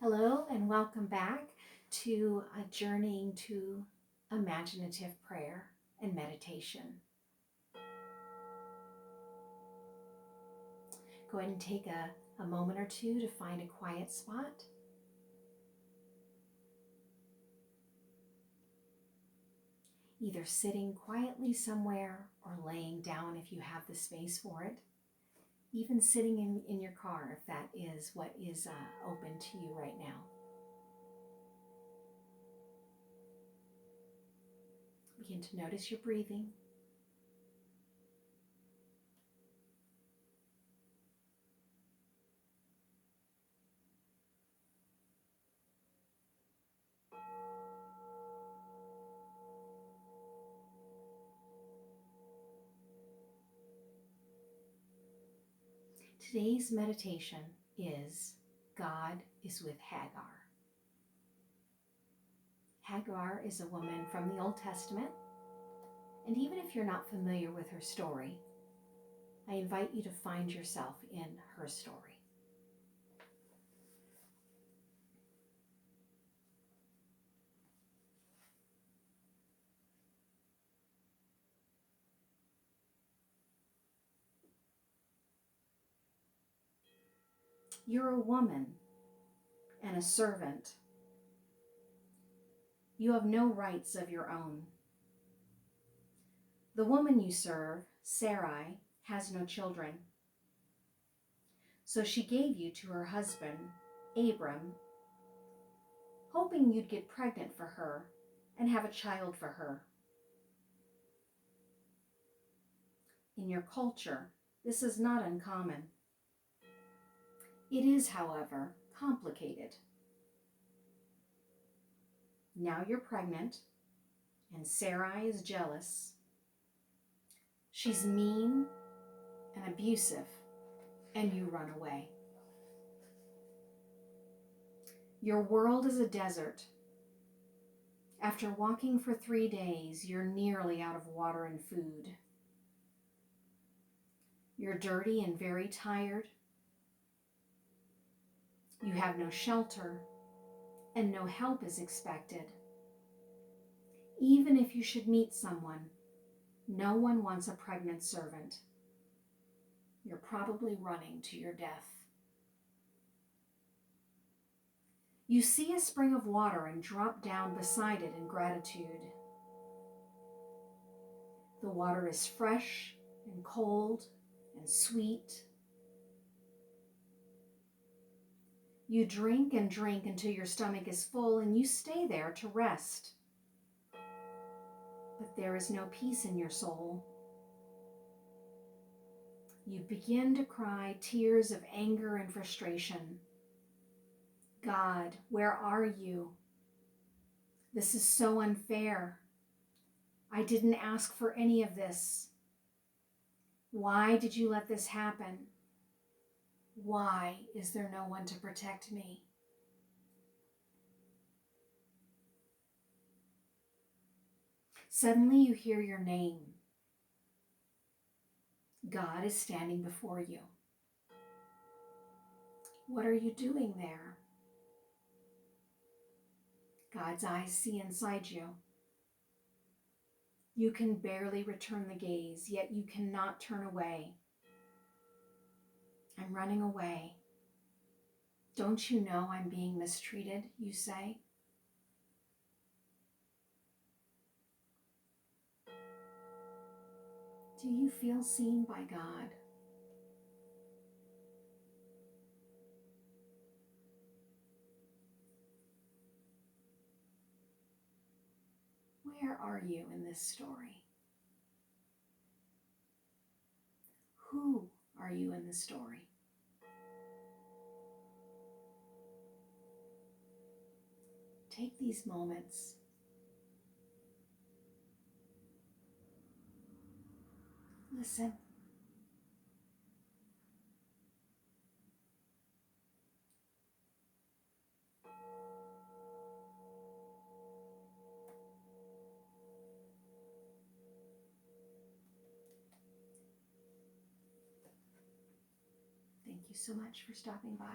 Hello and welcome back to a journeying to imaginative prayer and meditation. Go ahead and take a moment or two to find a quiet spot. Either sitting quietly somewhere or laying down if you have the space for it. Even sitting in your car if that is what is open to you right now. Begin to notice your breathing. Today's meditation is God is with Hagar. Hagar is a woman from the Old Testament, and even if you're not familiar with her story, I invite you to find yourself in her story. You're a woman and a servant. You have no rights of your own. The woman you serve, Sarai, has no children. So she gave you to her husband, Abram, hoping you'd get pregnant for her and have a child for her. In your culture, this is not uncommon. It is, however, complicated. Now you're pregnant, and Sarai is jealous. She's mean and abusive, and you run away. Your world is a desert. After walking for 3 days, you're nearly out of water and food. You're dirty and very tired. You have no shelter, and no help is expected. Even if you should meet someone, no one wants a pregnant servant. You're probably running to your death. You see a spring of water and drop down beside it in gratitude. The water is fresh and cold and sweet. You drink and drink until your stomach is full, and you stay there to rest. But there is no peace in your soul. You begin to cry tears of anger and frustration. God, where are you? This is so unfair. I didn't ask for any of this. Why did you let this happen? Why is there no one to protect me? Suddenly you hear your name. God is standing before you. What are you doing there? God's eyes see inside you. You can barely return the gaze, yet you cannot turn away. I'm running away. Don't you know I'm being mistreated, you say? Do you feel seen by God? Where are you in this story? Who are you in the story? Take these moments. Listen. Thank you so much for stopping by.